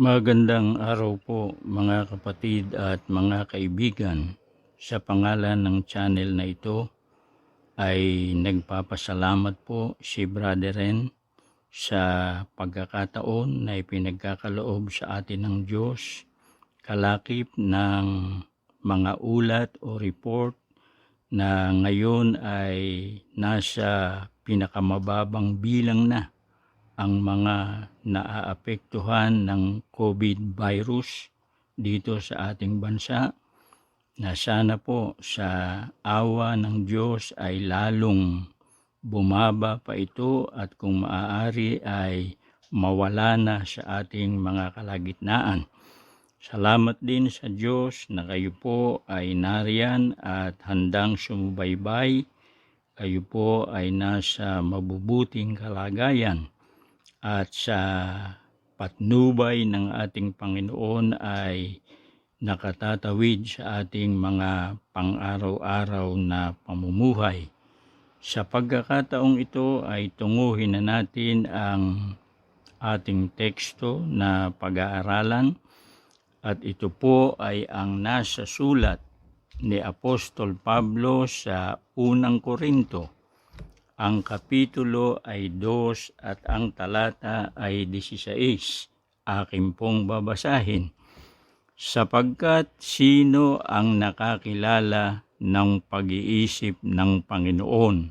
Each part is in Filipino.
Magandang araw po mga kapatid at mga kaibigan. Sa pangalan ng channel na ito ay nagpapasalamat po si Brother Ren sa pagkakataon na ipinagkakaloob sa atin ng Diyos kalakip ng mga ulat o report na ngayon ay nasa pinakamababang bilang na ang mga naaapektuhan ng COVID virus dito sa ating bansa, na sana po sa awa ng Diyos ay lalong bumaba pa ito at kung maaari ay mawala na sa ating mga kalagitnaan. Salamat din sa Diyos na kayo po ay nariyan at handang sumubaybay. Kayo po ay nasa mabubuting kalagayan. At sa patnubay ng ating Panginoon ay nakatatawid sa ating mga pang-araw-araw na pamumuhay. Sa pagkakataong ito ay tunguhin na natin ang ating teksto na pag-aaralan at ito po ay ang nasa sulat ni Apostol Pablo sa unang Korinto. Ang kapitulo ay 2 at ang talata ay 16. Akin pong babasahin. Sapagkat sino ang nakakilala ng pag-iisip ng Panginoon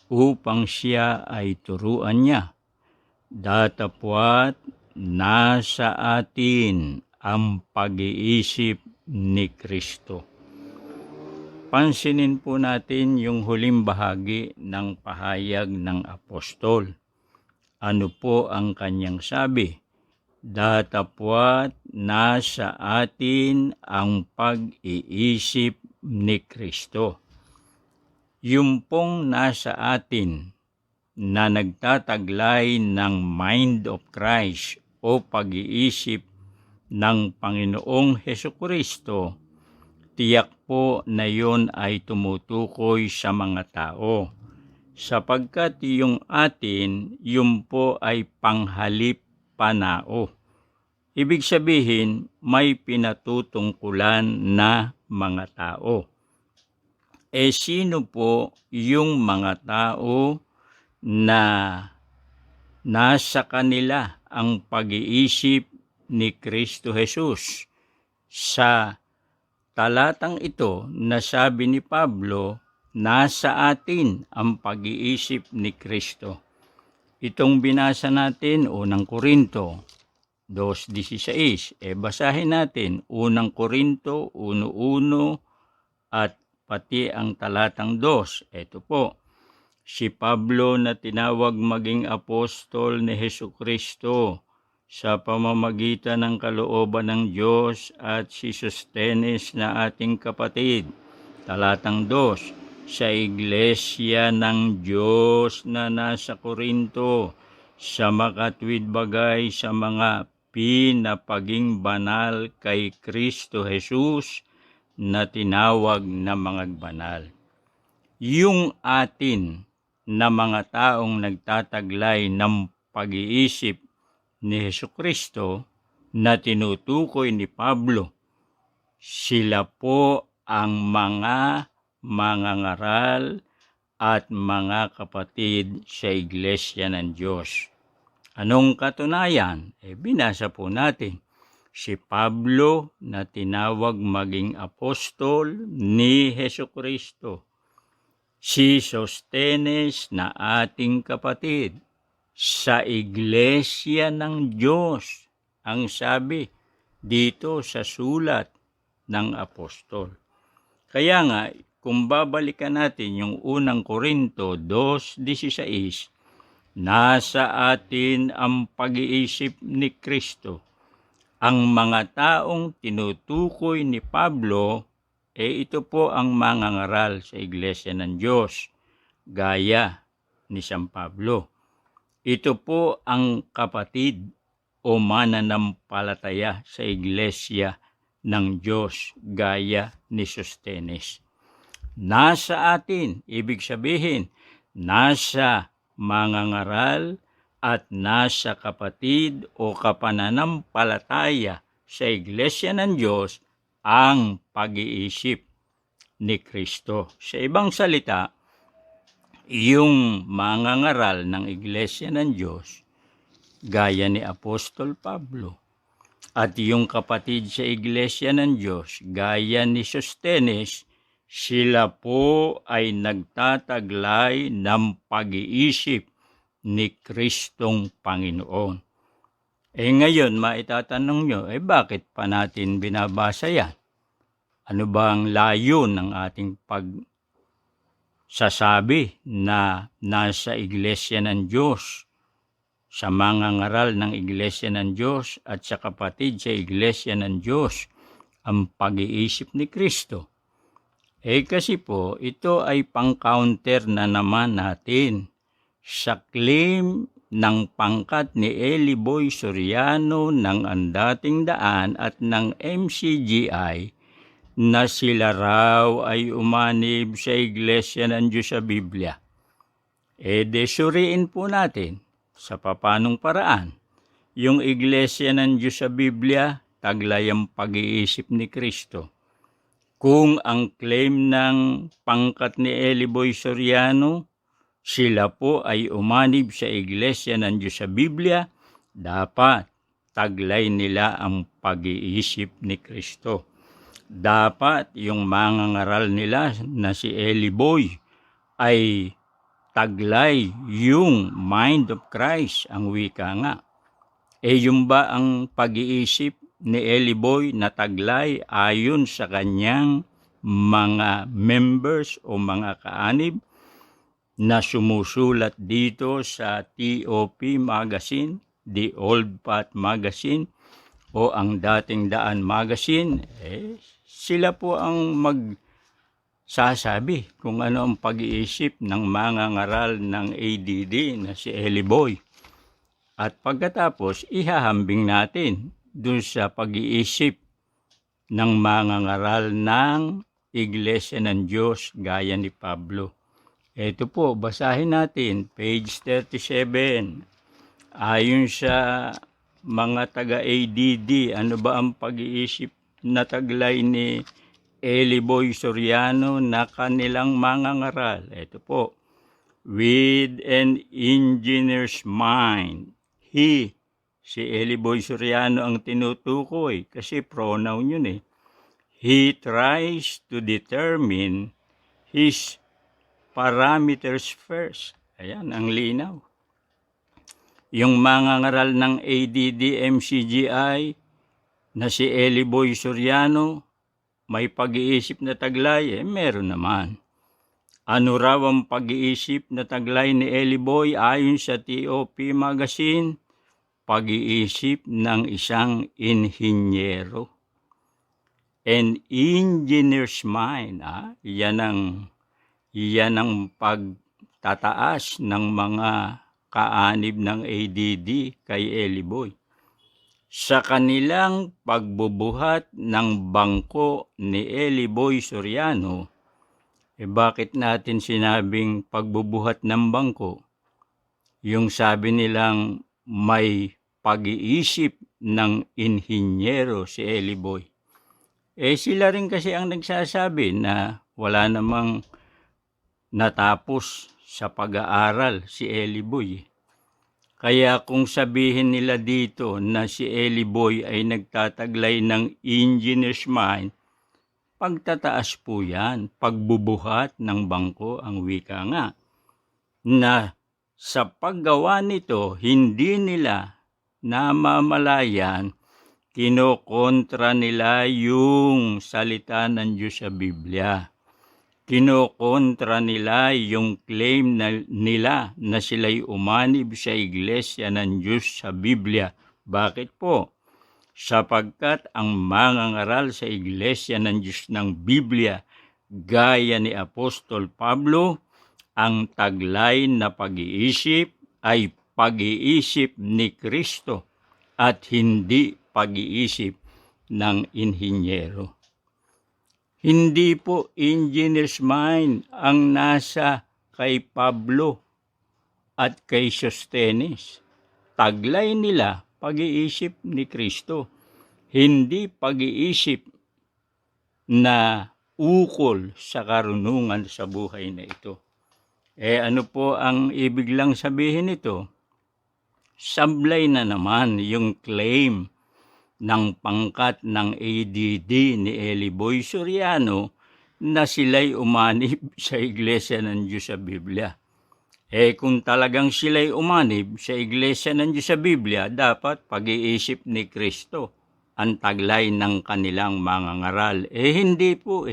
upang siya ay turuan niya? Datapwat nasa atin ang pag-iisip ni Kristo. Pansinin po natin yung huling bahagi ng pahayag ng apostol. Ano po ang kanyang sabi? Datapwat nasa atin ang pag-iisip ni Kristo. Yung pong nasa atin na nagtataglay ng mind of Christ o pag-iisip ng Panginoong Hesukristo, tiyak po na yon ay tumutukoy sa mga tao, sapagkat yung atin, yun po ay panghalip panao. Ibig sabihin, may pinatutungkulan na mga tao. Sino po yung mga tao na nasa kanila ang pag-iisip ni Kristo Jesus? Sa talatang ito, nasabi ni Pablo, nasa atin ang pag-iisip ni Kristo. Itong binasa natin, unang Korinto 2:16. Basahin natin, unang Korinto 1:1 at pati ang talatang 2. Ito po, si Pablo na tinawag maging apostol ni Hesukristo sa pamamagitan ng kalooban ng Diyos at si Sostenes na ating kapatid. Talatang 2, sa iglesia ng Diyos na nasa Korinto, sa makatwid bagay sa mga pinapaging banal kay Kristo Jesus na tinawag na mga banal. Yung atin na mga taong nagtataglay ng pag-iisip ni Hesukristo na tinutukoy ni Pablo, sila po ang mga mangangaral at mga kapatid sa iglesia ng Diyos. Anong katunayan? Binasa po natin. Si Pablo na tinawag maging apostol ni Hesukristo. Si Sostenes na ating kapatid sa iglesia ng Diyos, ang sabi dito sa sulat ng apostol. Kaya nga, kung babalikan natin yung unang Korinto 2:16, nasa atin ang pag-iisip ni Kristo. Ang mga taong tinutukoy ni Pablo, ito po ang mangangaral sa iglesia ng Diyos, gaya ni San Pablo. Ito po ang kapatid o mananampalataya sa iglesia ng Diyos, gaya ni Sostenes. Nasa atin, ibig sabihin, nasa mangangaral at nasa kapatid o kapananampalataya sa Iglesia ng Diyos ang pag-iisip ni Kristo. Sa ibang salita, yung mangangaral ng Iglesia ng Diyos, gaya ni Apostol Pablo, at yung kapatid sa Iglesia ng Diyos, gaya ni Sostenes, sila po ay nagtataglay ng pag-iisip ni Kristong Panginoon. Ngayon, maitatanong nyo, bakit pa natin binabasa yan? Ano ba ang layo ng ating pagsasabi na nasa Iglesia ng Diyos, sa mga ngaral ng Iglesia ng Diyos at sa kapatid sa Iglesia ng Diyos ang pag-iisip ni Kristo? Kasi po, ito ay pang-counter na naman natin sa claim ng pangkat ni Eli Boy Soriano ng Andating Daan at ng MCGI na sila raw ay umanib sa Iglesia ng Diyos sa Biblia. Suriin po natin sa papanong paraan. Yung Iglesia ng Diyos sa Biblia, taglay ang pag-iisip ni Kristo. Kung ang claim ng pangkat ni Eli Boy Soriano, sila po ay umanib sa Iglesia ng Diyos sa Biblia, dapat taglay nila ang pag-iisip ni Kristo. Dapat yung mangangaral nila na si Eli Boy ay taglay yung mind of Christ, ang wika nga. Yung ba ang pag-iisip ni Eli Boy na taglay ayon sa kanyang mga members o mga kaanib na sumusulat dito sa TOP Magazine, The Old Path Magazine o ang Dating Daan Magazine? Sila po ang magsasabi kung ano ang pag-iisip ng mga ngaral ng ADD na si Eli Boy. At pagkatapos, ihahambing natin dun sa pag-iisip ng mga ngaral ng Iglesia ng Diyos gaya ni Pablo. Ito po, basahin natin, page 37. Ayon sa mga taga-ADD, ano ba ang pag-iisip na taglay ni Eli Boy Soriano na kanilang mga ngaral? Ito po, with an engineer's mind, si Eli Boy Soriano ang tinutukoy kasi pronoun yun He tries to determine his parameters first. Ayan, ang linaw. Yung mga ngaral ng ADD-MCGI na si Eli Boy Soriano, may pag-iisip na taglay? Meron naman. Ano raw ang pag-iisip na taglay ni Eli Boy ayon sa TOP Magazine? Pag-iisip ng isang inhinyero. An engineer's mind, yan ang pagtataas ng mga kaanib ng ADD kay Eli Boy. Sa kanilang pagbubuhat ng bangko ni Eli Boy Soriano, bakit natin sinabing pagbubuhat ng bangko? Yung sabi nilang may pag-iisip ng inhinyero si Eli Boy. Sila rin kasi ang nagsasabi na wala namang natapos sa pag-aaral si Eli Boy. Kaya kung sabihin nila dito na si Eli Boy ay nagtataglay ng engineer's mind, pagtataas po yan, pagbubuhat ng bangko, ang wika nga, na sa paggawa nito, hindi nila namamalayan, kinokontra nila yung salita ng Diyos sa Biblia. Kinokontra nila yung claim nila na sila'y umanib sa Iglesia ng Diyos sa Biblia. Bakit po? Sapagkat ang mga ngaral sa Iglesia ng Diyos ng Biblia, gaya ni Apostol Pablo, ang taglay na pag-iisip ay pag-iisip ni Kristo at hindi pag-iisip ng inhinyero. Hindi po engineer's mind ang nasa kay Pablo at kay Sostenes. taglay nila pag-iisip ni Kristo, hindi pag-iisip na ukol sa karunungan sa buhay na ito. Ano po ang ibig lang sabihin nito? Sablay na naman yung claim ng pangkat ng ADD ni Eli Boy Soriano na sila'y umanib sa Iglesia ng Diyos sa Biblia. Kung talagang sila'y umanib sa Iglesia ng Diyos sa Biblia, dapat pag-iisip ni Kristo ang taglay ng kanilang mga ngaral. Hindi po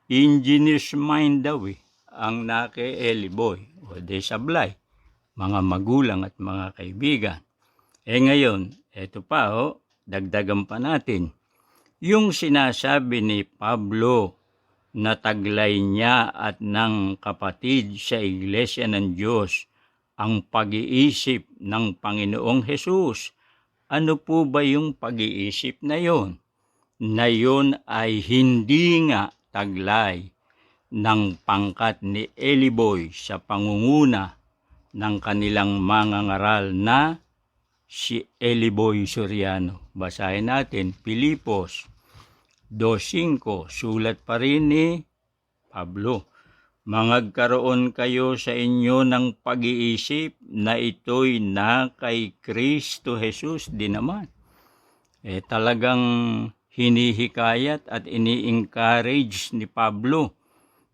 Engineer's mind daw ang nake Eli Boy o de sablay, mga magulang at mga kaibigan. Ngayon, eto pa dagdagan pa natin. Yung sinasabi ni Pablo na taglay niya at ng kapatid sa Iglesia ng Diyos ang pag-iisip ng Panginoong Hesus. Ano po ba yung pag-iisip na yon? Na yon ay hindi nga taglay ng pangkat ni Eli Boy sa pangunguna ng kanilang mga ngaral na si Eli Boy Soriano. Basahin natin, Pilipos 2:5, sulat pa rin ni Pablo. Mangagkaroon kayo sa inyo ng pag-iisip na ito'y na kay Kristo Jesus din naman. Talagang hinihikayat at ini-encourage ni Pablo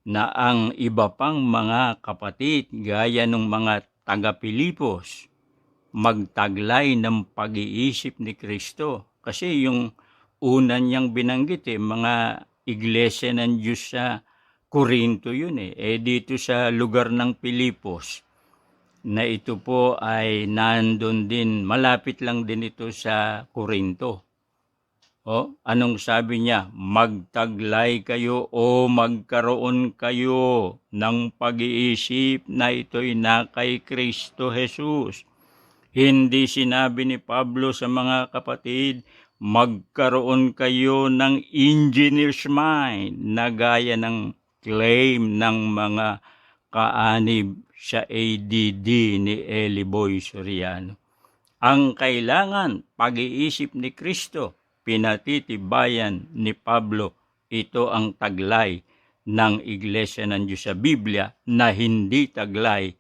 na ang iba pang mga kapatid gaya ng mga taga-Pilipos magtaglay ng pag-iisip ni Kristo. Kasi yung una niyang binanggit mga iglesia ng Diyos sa Corinto yun dito sa lugar ng Pilipos na ito po ay nandun din, malapit lang din ito sa Corinto. Anong sabi niya? Magtaglay kayo o magkaroon kayo ng pag-iisip na ito'y na kay Kristo Jesus. Hindi sinabi ni Pablo sa mga kapatid, magkaroon kayo ng engineer's mind na gaya ng claim ng mga kaanib sa ADD ni Eli Boy Soriano. Ang kailangan, pag-iisip ni Kristo, pinatitibayan ni Pablo, ito ang taglay ng Iglesia ng Diyos sa Biblia na hindi taglay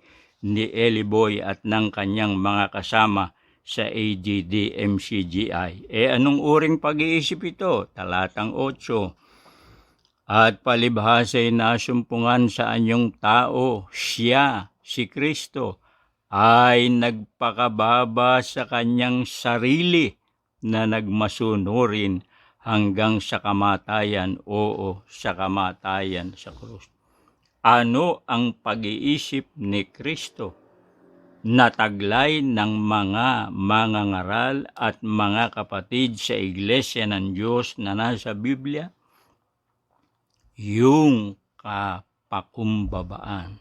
ni Eli Boy at ng kanyang mga kasama sa ADD MCGI. Anong uring pag-iisip ito? Talatang 8. At palibhasa'y nasumpungan sa anyong tao, siya, si Kristo, ay nagpakababa sa kanyang sarili na nagmasunurin hanggang sa kamatayan, sa kamatayan sa krus. Ano ang pag-iisip ni Kristo na taglay ng mga mangangaral at mga kapatid sa Iglesia ng Diyos na nasa Biblia? Yung kapakumbabaan.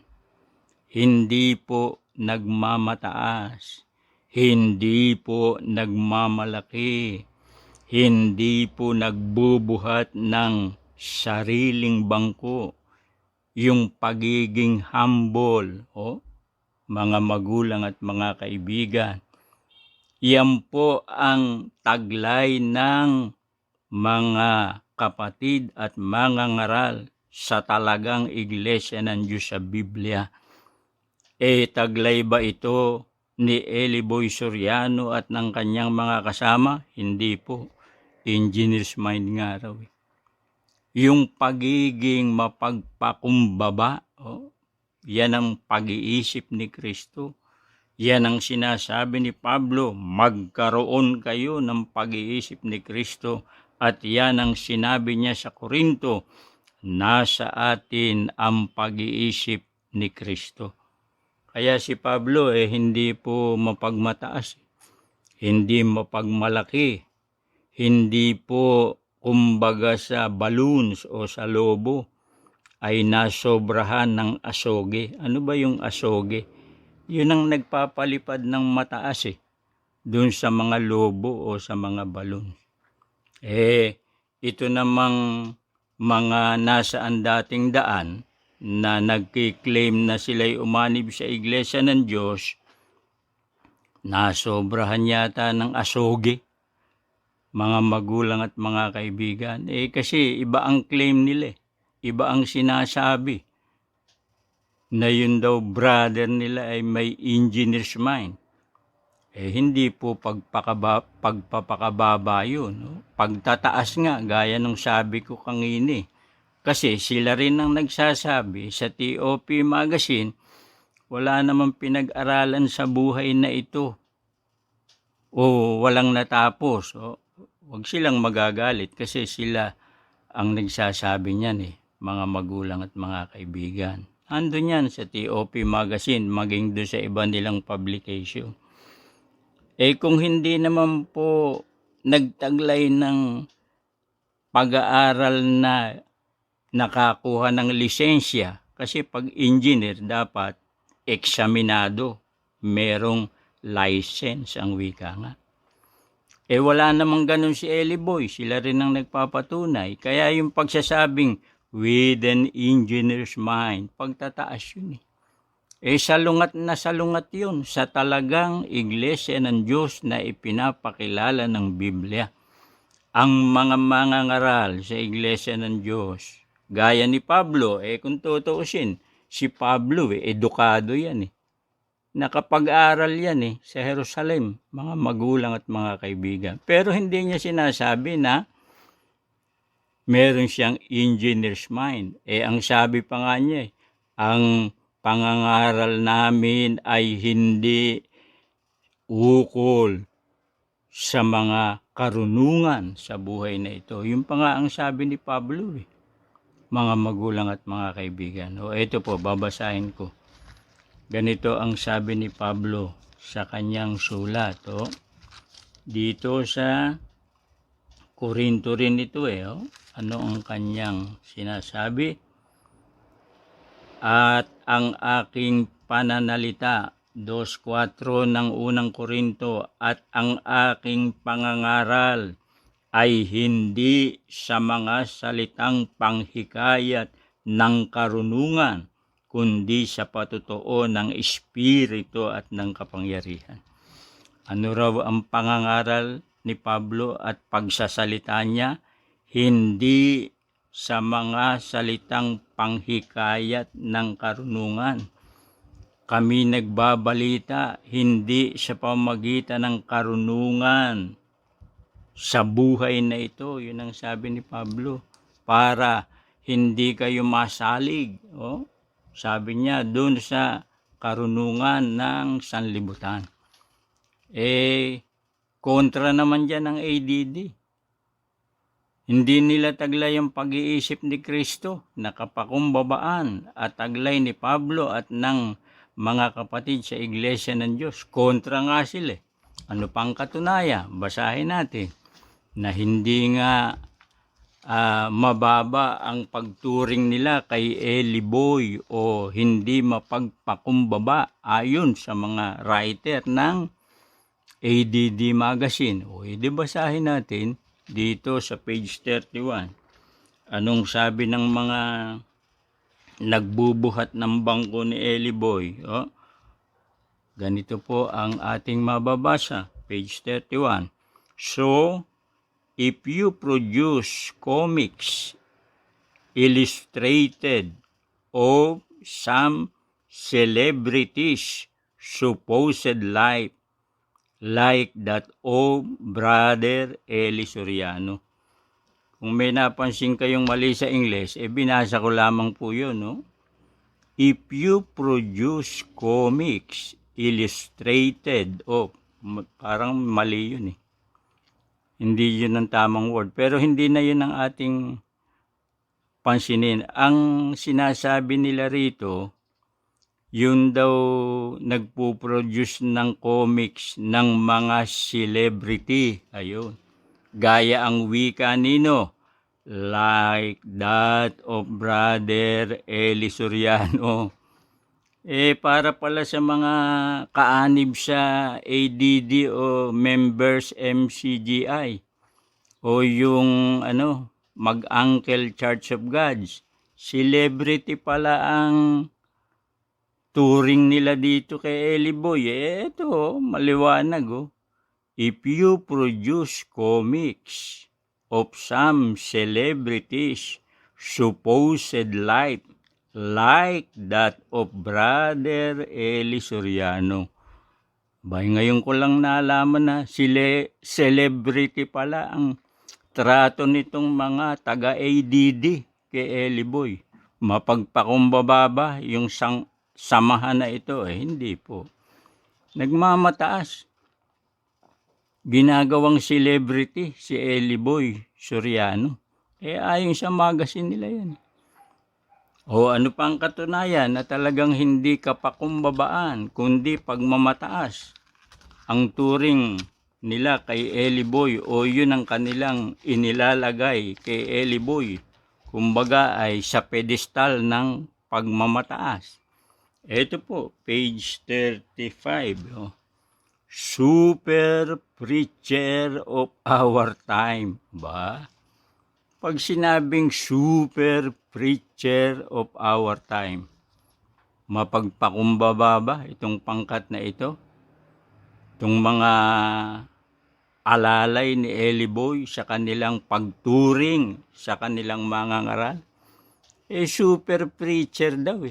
Hindi po nagmamataas, hindi po nagmamalaki, hindi po nagbubuhat ng sariling bangko. Yung pagiging humble, mga magulang at mga kaibigan. Yan po ang taglay ng mga kapatid at mga ngaral sa talagang Iglesia ng Diyos sa Biblia. Taglay ba ito ni Eli Boy Soriano at ng kanyang mga kasama? Hindi po. Engineer's mind nga raw. Yung pagiging mapagpakumbaba, yan ang pag-iisip ni Kristo. Yan ang sinasabi ni Pablo, magkaroon kayo ng pag-iisip ni Kristo. At yan ang sinabi niya sa Corinto, nasa atin ang pag-iisip ni Kristo. Kaya si Pablo hindi po mapagmataas, hindi mapagmalaki, hindi po kumbaga sa balloons o sa lobo ay nasobrahan ng asoge. Ano ba yung asoge? Yun ang nagpapalipad ng mataas dun sa mga lobo o sa mga balloon. Ito namang mga nasaan dating daan na nagkiklaim na sila'y umanib sa Iglesia ng Diyos, nasobrahan yata ng asoge, mga magulang at mga kaibigan. Kasi iba ang claim nila, iba ang sinasabi, na yun daw brother nila ay may engineer's mind. Hindi po pagpapakababa yun. No? Pagtataas nga, gaya nung sabi ko kanina. Kasi sila rin ang nagsasabi sa TOP Magazine, wala namang pinag-aralan sa buhay na ito. O walang natapos. Huwag silang magagalit kasi sila ang nagsasabi niyan mga magulang at mga kaibigan. Andun yan sa TOP Magazine, maging doon sa iba nilang publication. Kung hindi naman po nagtaglay ng pag-aaral na nakakuha ng lisensya, kasi pag engineer dapat eksaminado, merong license ang wika nga. Wala namang ganun si Eli Boy, sila rin ang nagpapatunay. Kaya yung pagsasabing with an engineer's mind, pagtataas yun salungat na salungat yun sa talagang iglesia ng Diyos na ipinapakilala ng Biblia. Ang mga mangangaral sa iglesia ng Diyos, gaya ni Pablo, kung tutuusin, si Pablo, edukado yan nakapag-aral yan sa Jerusalem, mga magulang at mga kaibigan. Pero hindi niya sinasabi na meron siyang engineer's mind. Ang sabi pa nga niya, ang pangangaral namin ay hindi ukol sa mga karunungan sa buhay na ito. Yung pa nga ang sabi ni Pablo, mga magulang at mga kaibigan. Ito po, babasahin ko. Ganito ang sabi ni Pablo sa kanyang sulat. Dito sa Korinto rin ito Ano ang kanyang sinasabi? At ang aking pananalita, 2:4 ng unang Korinto, at ang aking pangangaral ay hindi sa mga salitang panghikayat ng karunungan, kundi sa patutuo ng Espiritu at ng kapangyarihan. Ano raw ang pangangaral ni Pablo at pagsasalita niya? Hindi sa mga salitang panghikayat ng karunungan. Kami nagbabalita hindi sa pamamagitan ng karunungan sa buhay na ito. Yun ang sabi ni Pablo. Para hindi kayo masalig. Sabi niya doon sa karunungan ng sanlibutan. Kontra naman dyan ang ADD. Hindi nila taglay ang pag-iisip ni Kristo, nakapakumbabaan at taglay ni Pablo at ng mga kapatid sa Iglesia ng Diyos. Kontra nga sila. Ano pang katunaya? Basahin natin na hindi nga mababa ang pagturing nila kay Eli Boy o hindi mapagpakumbaba ayon sa mga writer ng ADD Magazine. Basahin natin dito sa page 31. Anong sabi ng mga nagbubuhat ng bangko ni Eli Boy? Ganito po ang ating mababasa. Page 31. So, if you produce comics illustrated of some celebrities' supposed life, like that of Brother Eli Soriano. Kung may napansin kayong mali sa English, binasa ko lamang po yun. If you produce comics illustrated of, parang mali yun Hindi yun ang tamang word. Pero hindi na yun ang ating pansinin. Ang sinasabi nila rito, yun daw nagpo-produce ng comics ng mga celebrity. Ayun. Gaya ang wika nino, like that of Brother Eli Soriano. Para pala sa mga kaanib sa ADD o members MCGI. O yung mag-Uncle Church of Gods. Celebrity pala ang turing nila dito kay Eli Boy, ito, maliwanag oh. If you produce comics of some celebrities' supposed life like that of Brother Eli Soriano. Ngayon ko lang nalaman na celebrity pala ang trato nitong mga taga-ADD kay Eli Boy. Mapagpakumbaba ba yung samahan na ito? Hindi po. Nagmamataas. Ginagawang celebrity si Eli Boy Soriano. Ayon sa magazine nila yan. O ano pa ang katunayan na talagang hindi kapakumbabaan, kundi pagmamataas ang turing nila kay Eli Boy, o yun ang kanilang inilalagay kay Eli Boy. Kumbaga ay sa pedestal ng pagmamataas. Ito po, page 35. Super preacher of our time. Pag sinabing super preacher of our time, mapagpakumbaba ba itong pangkat na ito? Itong mga alalay ni Eli Boy sa kanilang pagturing sa kanilang mga ngaral? Super preacher daw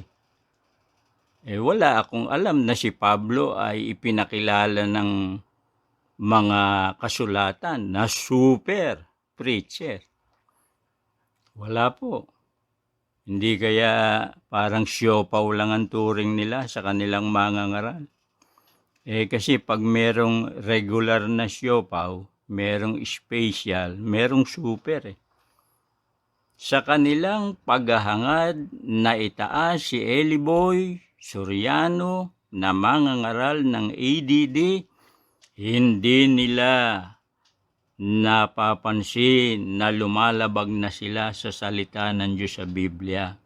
wala akong alam na si Pablo ay ipinakilala ng mga kasulatan na super preacher. Wala po. Hindi kaya parang siopaw lang ang turing nila sa kanilang mga ngaral? Kasi pag merong regular na siopaw, merong special, merong super Sa kanilang paghahangad na itaas si Eli Boy Soriano na mangangaral ng ADD, hindi nila napapansin na lumalabag na sila sa salita ng Diyos sa Biblia.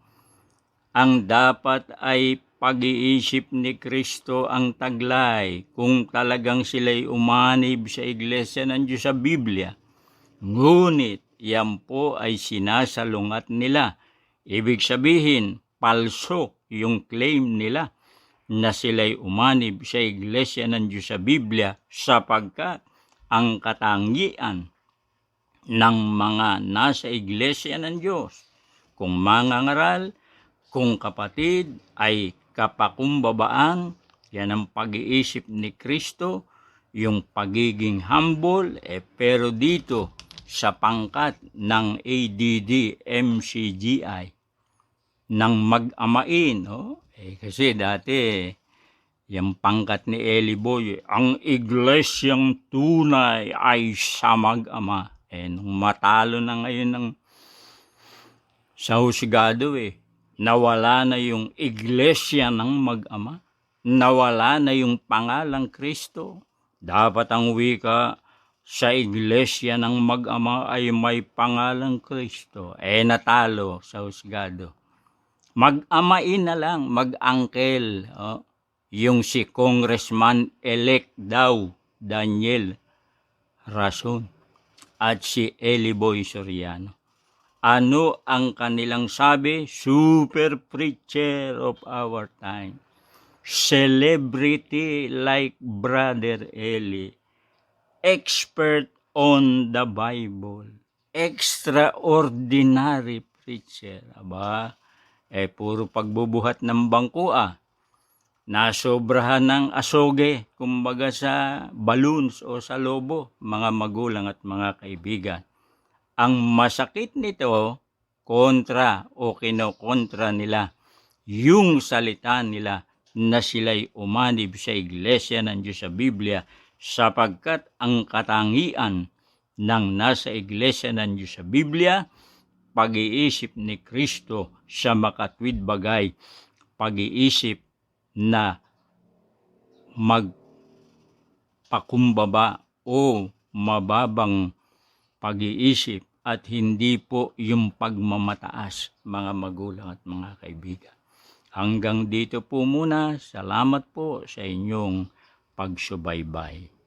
Ang dapat ay pag-iisip ni Kristo ang taglay kung talagang sila'y umanib sa iglesia ng Diyos sa Biblia. Ngunit yan po ay sinasalungat nila. Ibig sabihin, palso yung claim nila na sila'y umanib sa iglesia ng Diyos sa Biblia, sapagkat ang katangian ng mga nasa iglesia ng Diyos, kung mangangaral, kung kapatid, ay kapakumbabaan. Yan ang pag-iisip ni Kristo, yung pagiging humble, pero dito sa pangkat ng ADD MCGI, ng mag-amain. Kasi dati, yung pangkat ni Eli Boy, ang iglesyang tunay ay sa mag-ama. Nung matalo na ngayon ng sa husgado, nawala na yung iglesia ng mag-ama. Nawala na yung pangalang Kristo. Dapat ang wika sa iglesia ng mag-ama ay may pangalang Kristo. Natalo sa husgado. Mag-amain na lang, mag-angkel. Yung si Congressman-elect daw, Daniel Rason, at si Eli Boy Soriano. Ano ang kanilang sabi? Super preacher of our time. Celebrity like Brother Eli. Expert on the Bible. Extraordinary preacher. Puro pagbubuhat ng bangko Nasobrahan ng asoge, kumbaga sa balloons o sa lobo, mga magulang at mga kaibigan. Ang masakit nito, kontra o kinokontra nila yung salita nila na sila'y umanib sa iglesia ng Diyos sa Biblia, sapagkat ang katangian ng nasa iglesia ng Diyos sa Biblia, pag-iisip ni Kristo sa makatwid bagay, pag-iisip na magpakumbaba o mababang pag-iisip at hindi po yung pagmamataas, mga magulang at mga kaibigan. Hanggang dito po muna. Salamat po sa inyong pagsubaybay.